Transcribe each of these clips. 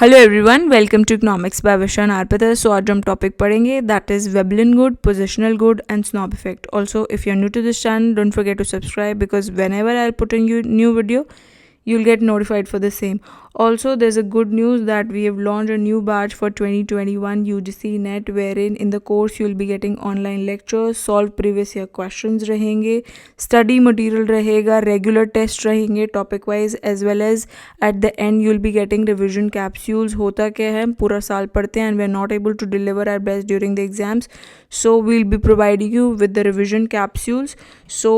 Hello everyone, welcome to economics by Vishan आरपता। So आज हम टॉपिक पढ़ेंगे that is Veblen good, positional good and snob effect. Also if you are new to this channel, don't forget to subscribe because whenever I put in you new video you'll get notified for the same. Also, there's a good news that we have launched a new batch for 2021 UGC NET, wherein in the course you'll be getting online lectures, solve previous year questions रहेंगे, study material रहेगा, regular test रहेंगे topic wise, as well as at the end you'll be getting revision capsules. होता क्या है, पूरा साल पढ़ते हैं and we're not able to deliver our best during the exams, so we'll be providing you with the revision capsules. So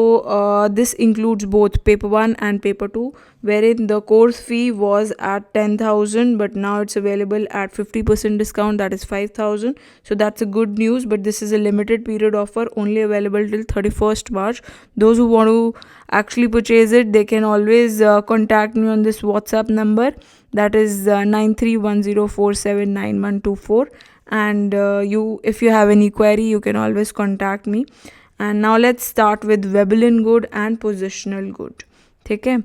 this includes both paper 1 and paper 2, wherein the course fee was at 10,000 but now it's available at 50% discount, that is 5,000. So that's a good news, but this is a limited period offer, only available till 31st March. Those who want to actually purchase it, they can always contact me on this WhatsApp number, that is 9310479124, and if you have any query you can always contact me. And now let's start with Veblen good and positional good. ठीक है,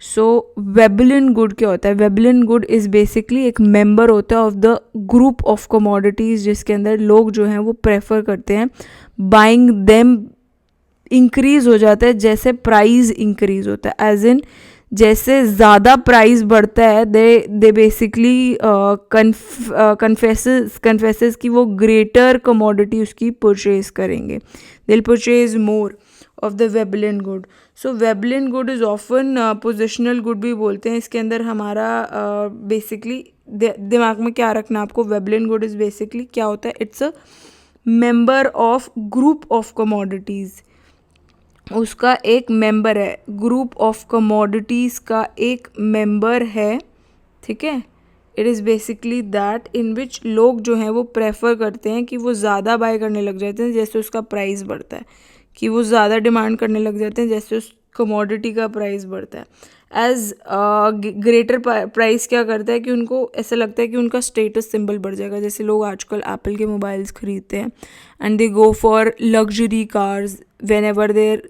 so Veblen good क्या होता है? Veblen good is basically एक member होता है of the group of commodities, जिसके अंदर लोग जो हैं वो प्रेफर करते हैं बाइंग देम इंक्रीज़ हो जाता है जैसे प्राइस इंक्रीज़ होता है, एज इन जैसे ज़्यादा प्राइस बढ़ता है दे बेसिकली कन्फेसेस कि वो ग्रेटर कमोडिटी उसकी परचेज करेंगे, दिल purchase more of the Veblen good. So Veblen good is often positional good भी बोलते हैं. इसके अंदर हमारा बेसिकली दिमाग में क्या रखना आपको, वेबलिन गुड इज़ बेसिकली क्या होता है, it's a member of group of commodities. उसका एक मेंबर है, ग्रुप ऑफ कमोडिटीज़ का एक मेंबर है, ठीक है. It is basically that in which लोग जो हैं वो प्रेफर करते हैं कि वो ज़्यादा बाय करने लग जाते हैं जैसे उसका प्राइस बढ़ता है, कि वो ज़्यादा डिमांड करने लग जाते हैं जैसे उस कमोडिटी का प्राइस बढ़ता है. एज ग्रेटर प्राइस क्या करता है कि उनको ऐसा लगता है कि उनका स्टेटस सिंबल बढ़ जाएगा. जैसे लोग आजकल एप्पल के मोबाइल्स खरीदते हैं and they go for luxury cars whenever their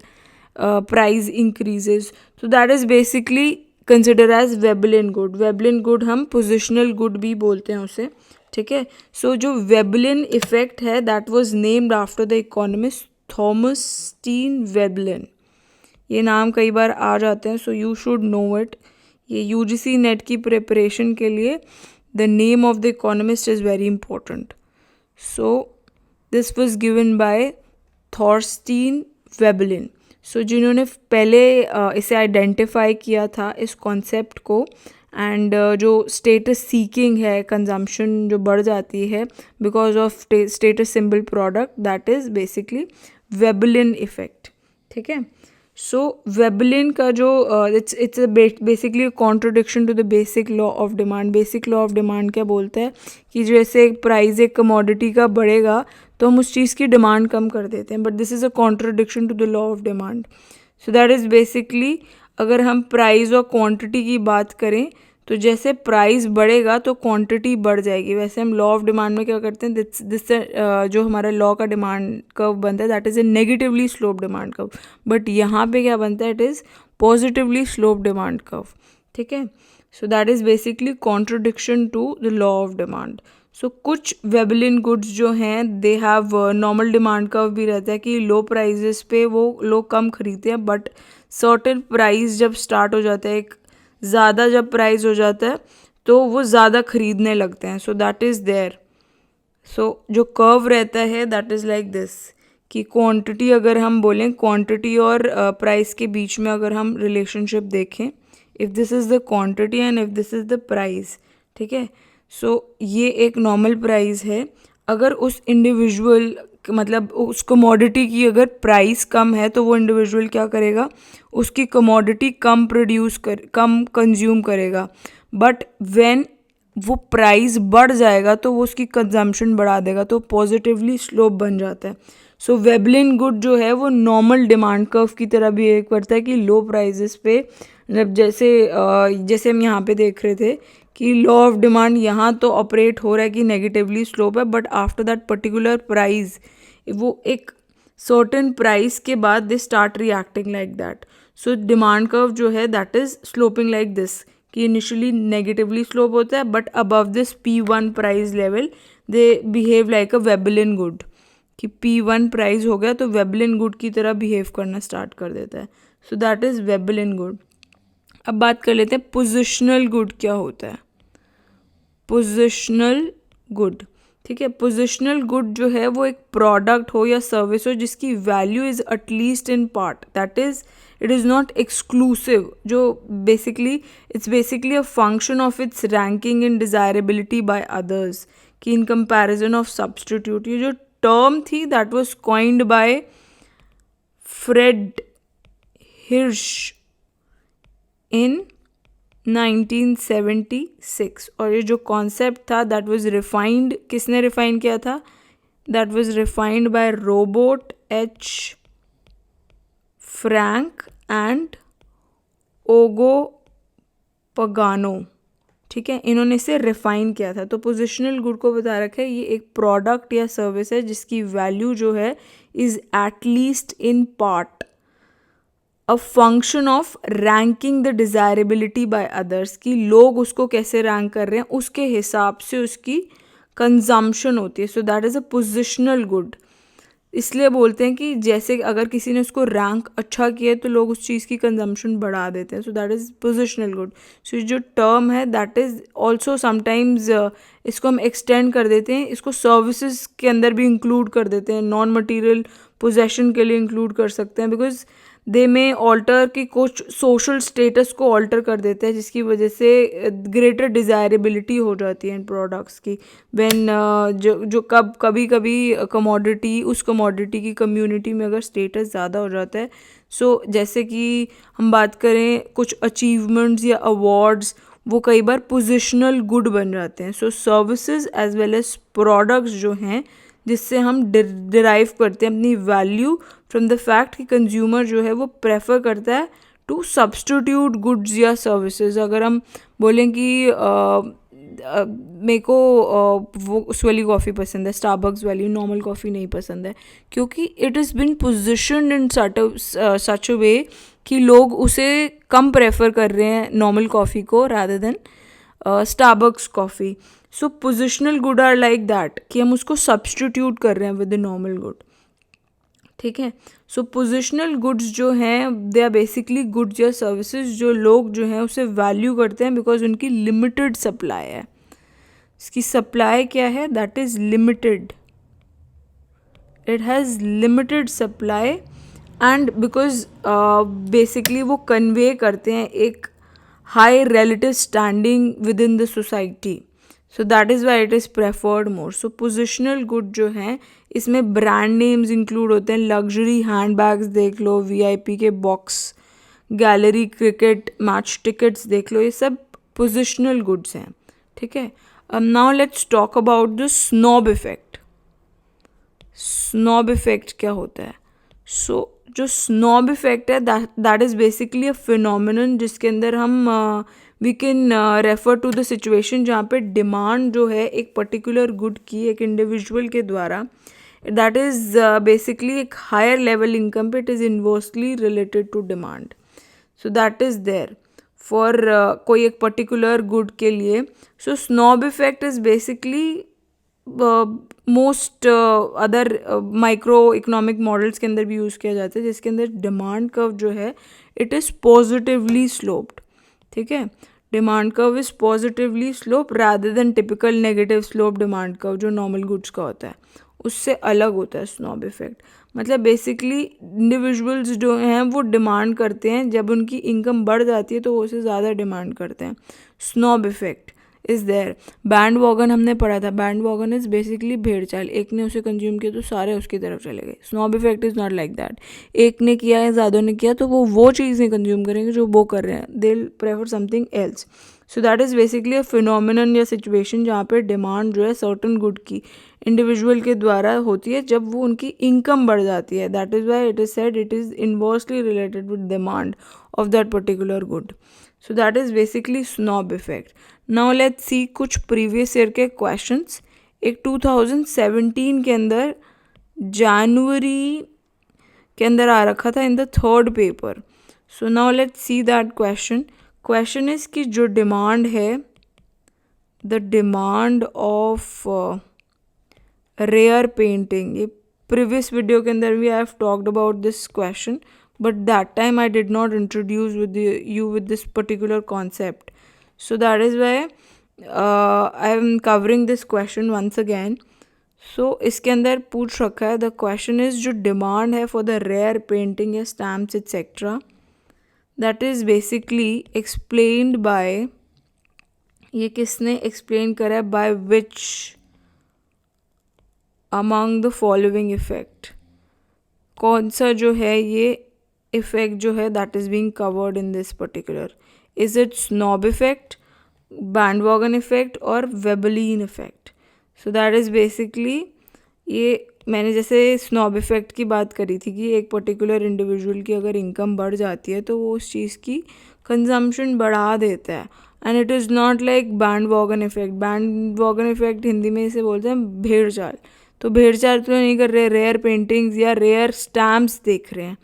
price increases. तो that is basically consider as Veblen good. Veblen good हम पोजिशनल गुड भी बोलते हैं उसे, ठीक है. सो जो वेबलिन इफेक्ट है that was named after the economist Thomas Stein Veblen. ये नाम कई बार आ जाते हैं, so you should know it. ये यूजीसी नेट की प्रिपरेशन के लिए the name of the economist is very important. So this was given by Thorstein Veblen. So जिन्होंने पहले इसे आइडेंटिफाई किया था इस कॉन्सेप्ट को, एंड जो स्टेटस सीकिंग है, कंजम्पशन जो बढ़ जाती है because of status symbol product, that is basically Veblen effect, ठीक है. सो वेबलिन का जो it's basically contradiction to the basic law of demand. Basic law of demand क्या बोलता है कि जैसे प्राइस एक कमोडिटी का बढ़ेगा तो हम उस चीज़ की डिमांड कम कर देते हैं, but this is a contradiction to the law of demand. So that is basically अगर हम प्राइस और क्वांटिटी की बात करें तो जैसे प्राइस बढ़ेगा तो क्वांटिटी बढ़ जाएगी. वैसे हम लॉ ऑफ डिमांड में क्या करते हैं, दिस जो हमारा लॉ का डिमांड कर्व बनता है that is a negatively slope demand curve, but यहाँ पे क्या बनता है, it is positively slope demand curve, ठीक है. So that is basically contradiction to the law of demand. So कुछ वेबलिन गुड्स जो हैं they have normal demand curve भी रहता है कि लो प्राइजेस पे वो लोग कम खरीदते हैं, बट सर्टेन प्राइस जब स्टार्ट हो जाता है, एक ज़्यादा जब प्राइस हो जाता है तो वो ज़्यादा खरीदने लगते हैं. So that is there. So जो कर्व रहता है दैट इज़ लाइक दिस, कि क्वांटिटी अगर हम बोलें, क्वांटिटी और प्राइस के बीच में अगर हम रिलेशनशिप देखें, if this is the quantity and if this is the price, ठीक है. सो ये एक नॉर्मल प्राइस है. अगर उस इंडिविजुअल मतलब उस कमोडिटी की अगर प्राइस कम है तो वो इंडिविजुअल क्या करेगा, उसकी कमोडिटी कम कम कंज्यूम करेगा. बट व्हेन वो प्राइस बढ़ जाएगा तो वो उसकी कंजम्पशन बढ़ा देगा, तो पॉजिटिवली स्लोप बन जाता है. सो वेबलिन गुड जो है वो नॉर्मल डिमांड कर्व की तरह बिहेव करता है कि लो प्राइजेस पे, मतलब जैसे हम यहाँ पे देख रहे थे कि लॉ ऑफ डिमांड यहाँ तो ऑपरेट हो रहा है कि नेगेटिवली स्लोप है, but after that particular price, वो एक सर्टेन प्राइस के बाद they start reacting like that. So demand curve जो है that is sloping like this, कि इनिशियली नेगेटिवली स्लोप होता है, but above this P1 price level they behave like a Veblen good, कि P1 प्राइस हो गया तो वेबलिन गुड की तरह बिहेव करना स्टार्ट कर देता है. So that is Veblen good. अब बात कर लेते हैं पोजिशनल गुड क्या होता है. पोजिशनल गुड, ठीक है. पोजिशनल गुड जो है वो एक प्रोडक्ट हो या सर्विस हो जिसकी value is at least in part, that is it is not exclusive, जो basically it's basically a function of its ranking in desirability by others, कि इन कंपैरिजन ऑफ सब्सटीट्यूट. ये जो टर्म थी that was coined by Fred Hirsch in 1976, और ये जो concept था that was refined, किसने रिफाइन किया था, that was refined by Robert H Frank and Ugo Pagano, ठीक है. इन्होंने इसे रिफाइन किया था. तो पोजिशनल गुड को बता रखा है ये एक प्रोडक्ट या सर्विस है जिसकी वैल्यू जो है is at least in part a function of ranking the desirability by others, कि लोग उसको कैसे रैंक कर रहे हैं उसके हिसाब से उसकी कंजम्पशन होती है. So that is a positional good. इसलिए बोलते हैं कि जैसे अगर किसी ने उसको रैंक अच्छा किया तो लोग उस चीज़ की कंजम्पशन बढ़ा देते हैं. So that is positional good. So जो टर्म है दैट इज़ ऑल्सो समटाइम्स इसको हम एक्सटेंड कर देते हैं, इसको सर्विसेज के अंदर भी इंक्लूड कर देते हैं, नॉन मटीरियल पोजेशन के लिए इंक्लूड कर सकते हैं, बिकॉज दे में ऑल्टर की कुछ सोशल स्टेटस को ऑल्टर कर देते हैं जिसकी वजह से ग्रेटर डिज़ायरेबिलिटी हो जाती है इन प्रोडक्ट्स की. व्हेन जो कभी कभी कमोडिटी, उस कमोडिटी की कम्युनिटी में अगर स्टेटस ज़्यादा हो जाता है, सो जैसे कि हम बात करें कुछ अचीवमेंट्स या अवार्ड्स, वो कई बार पोजिशनल गुड बन जाते हैं. So services as well as products जो हैं जिससे हम डिराइव करते हैं अपनी वैल्यू फ्रॉम द फैक्ट कि कंज्यूमर जो है वो प्रेफर करता है टू सब्स्टिट्यूट गुड्स या सर्विसेज. अगर हम बोलें कि मेरे को वो उस वाली कॉफ़ी पसंद है, स्टारबक्स वाली, नॉर्मल कॉफ़ी नहीं पसंद है, क्योंकि इट इज़ बिन पोजिशन्ड इन सच अ वे कि लोग उसे कम प्रेफर कर रहे हैं नॉर्मल कॉफ़ी को rather than Starbucks coffee. So positional good are like that, कि हम उसको सब्स्टिट्यूट कर रहे हैं विद द नॉर्मल गुड, ठीक है. सो पोजिशनल गुड्स जो हैं दे आर बेसिकली गुड्स या सर्विसेज जो लोग जो हैं उसे वैल्यू करते हैं बिकॉज उनकी लिमिटेड सप्लाई है. इसकी सप्लाई क्या है, that is limited, it has limited supply, and because basically वो कन्वे करते हैं एक high relative standing with in the society. So that is why it is preferred more. So positional good जो हैं इसमें ब्रांड नेम्स इंक्लूड होते हैं. Luxury hand bags देख लो, VIP के box, gallery cricket match tickets देख लो, ये सब पोजिशनल गुड्स हैं, ठीक है. अब now let's talk about the snob effect. Snob effect क्या होता है? सो जो स्नॉब इफेक्ट है that is basically a phenomenon जिसके अंदर हम we can refer to the situation जहाँ पे डिमांड जो है एक पर्टिकुलर गुड की एक इंडिविजुअल के द्वारा, दैट इज़ बेसिकली एक हायर लेवल इनकम पे, it is inversely related to demand. So that is there for कोई एक पर्टिकुलर गुड के लिए. So snob effect is basically most other micro economic models के अंदर भी यूज़ किया जाता है जिसके अंदर डिमांड कर्व जो है इट इज़ पॉजिटिवली स्लोप्ड, ठीक है. Demand curve is positively slope rather than typical negative slope demand curve जो नॉर्मल गुड्स का होता है, उससे अलग होता है स्नॉब इफेक्ट. मतलब बेसिकली इंडिविजुअल्स जो हैं वो डिमांड करते हैं, जब उनकी इनकम बढ़ जाती है तो वो उसे ज़्यादा डिमांड करते हैं. Snob effect is there. Bandwagon हमने पढ़ा था, बैंड वॉगन इज़ बेसिकली भेड़ चाल, एक ने उसे कंज्यूम किया तो सारे उसकी तरफ चले गए. Snob effect is not like that, एक ने किया है ज़्यादा ने किया तो वो चीज़ नहीं कंज्यूम करेंगे जो वो कर रहे हैं, they will prefer something else. So that is basically a phenomenon या सिचुएशन जहाँ पे डिमांड जो है सर्टन गुड की इंडिविजुअल के द्वारा होती है जब वो उनकी इनकम बढ़ जाती है. That is why it is said it is inversely related with demand of that particular good. So that is basically snob effect. Now let's सी कुछ प्रीवियस ईयर के क्वेश्चंस. एक 2017 के अंदर जनवरी के अंदर आ रखा था in the third paper. So now let's see that question. Question is कि जो डिमांड है, the demand of rare painting, ये प्रीवियस वीडियो के अंदर भी I have talked about this question, but that time I did not introduce you with this particular concept, so that is why I am covering this question once again. So इसके अंदर पूछ रखा है, the question is जो demand है for the rare painting या stamps etcetera, that is basically explained by, ये किसने एक्सप्लेन करा है, by which among the following effect, कौन सा जो है ये इफेक्ट जो है that is being covered in this particular, is it snob effect, bandwagon effect और Veblen effect. So that is basically, ये मैंने जैसे स्नॉब इफेक्ट की बात करी थी कि एक पर्टिकुलर इंडिविजुअल की अगर इनकम बढ़ जाती है तो वो उस चीज़ की कंजम्पशन बढ़ा देता है, and it is not like bandwagon effect. Bandwagon effect Hindi में इसे बोलते हैं भेड़ चाल. तो भेड़ चाल तो नहीं कर रहे, रेयर पेंटिंग्स या रेयर स्टैम्प्स देख रहे हैं.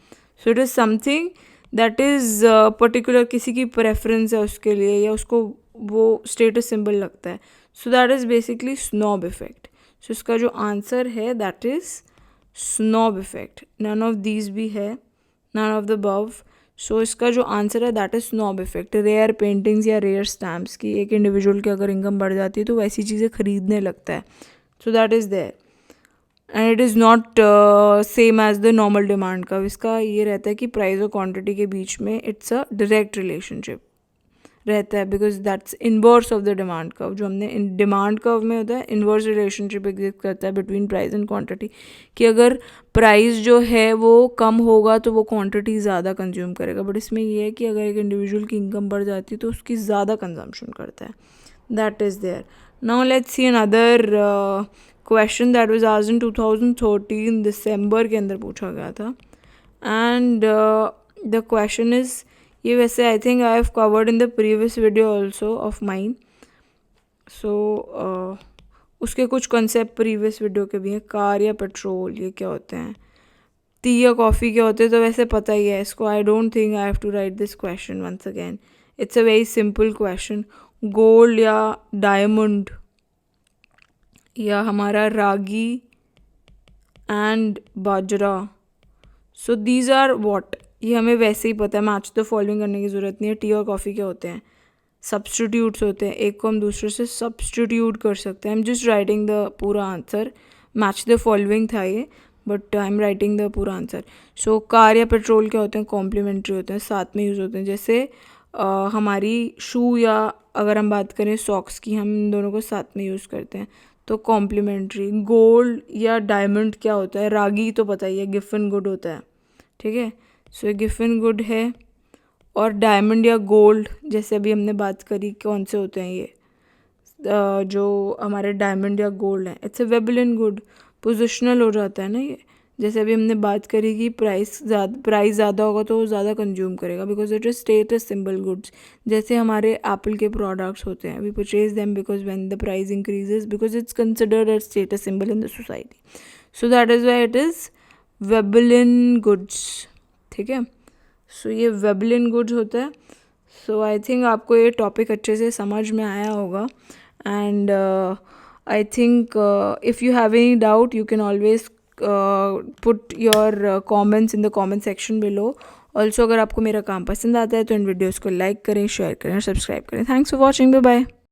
So it is something that is particular, किसी की प्रेफरेंस है उसके लिए या उसको वो स्टेटस सिंबल लगता है. So that is basically snob effect. So इसका जो आंसर है that is snob effect. None of these भी है, none of the above. So इसका जो आंसर है that is snob effect. Rare paintings या रेयर स्टैम्प्स की एक इंडिविजुअल की अगर इनकम बढ़ जाती है तो वैसी चीज़ें खरीदने लगता है. So that is there, and it is not same as the normal demand curve. इसका ये रहता है कि प्राइस और क्वांटिटी के बीच में इट्स अ डायरेक्ट रिलेशनशिप रहता है, because that's inverse of the demand curve. जो हमने डिमांड कर्व में होता है, इनवर्स रिलेशनशिप एग्जिस्ट करता है बिटवीन प्राइस एंड क्वांटिटी, कि अगर प्राइस जो है वो कम होगा तो वो क्वांटिटी ज़्यादा कंज्यूम करेगा. बट इसमें ये है कि अगर एक इंडिविजुअल की इनकम बढ़ जाती है तो उसकी ज़्यादा कंजम्पशन करता है. That is there. Now let's see another question that was asked in 2013 दिसंबर के अंदर पूछा गया था, एंड द क्वेश्चन इज़, ये वैसे I think I have covered in the previous video also of mine. So उसके कुछ कंसेप्ट प्रीवियस वीडियो के भी हैं. कार या पेट्रोल, ये क्या होते हैं. टी या कॉफ़ी क्या होते हैं, तो वैसे पता ही है इसको. I don't think I have to write this question once again. It's a very simple question. Gold या डायमंड या हमारा ragi and bajra. So these are what, ये हमें वैसे ही पता है, मैच द फॉलोइंग करने की ज़रूरत नहीं है. टी और कॉफ़ी क्या होते हैं, सब्सटीट्यूट्स होते हैं. एक को हम दूसरे से सब्सटीट्यूट कर सकते हैं. I am just writing the पूरा आंसर. मैच द फॉलोइंग था ये, but I am writing the पूरा आंसर. सो कार या पेट्रोल क्या होते हैं, कॉम्प्लीमेंट्री होते हैं, साथ में यूज़ होते हैं. जैसे हमारी शू या अगर हम बात करें सॉक्स की, हम इन दोनों को साथ में यूज़ करते हैं, तो कॉम्प्लीमेंट्री. गोल्ड या डायमंड क्या होता है, रागी तो पता ही है, गिफन गुड होता है. ठीक है, सो ये गिफन गुड है. और डायमंड या गोल्ड, जैसे अभी हमने बात करी, कौन से होते हैं ये जो हमारे डायमंड या गोल्ड हैं, it's a Veblen good. Positional हो जाता है ना ये. जैसे अभी हमने बात करी कि प्राइस ज़्यादा होगा तो वो ज़्यादा कंज्यूम करेगा, because it is status symbol goods. जैसे हमारे एप्पल के प्रोडक्ट्स होते हैं, we purchase them because when the price increases, because it's considered as status symbol in the society. So that is why it is Veblen goods. ठीक है, सो ये Veblen goods होता है. सो आई थिंक आपको ये टॉपिक अच्छे से समझ में आया होगा. And I think if you have any doubt you can always put your comments in the comment section below. Also अगर आपको मेरा काम पसंद आता है तो इन वीडियोज़ को लाइक करें, शेयर करें और सब्सक्राइब करें. Thanks for watching. Bye bye.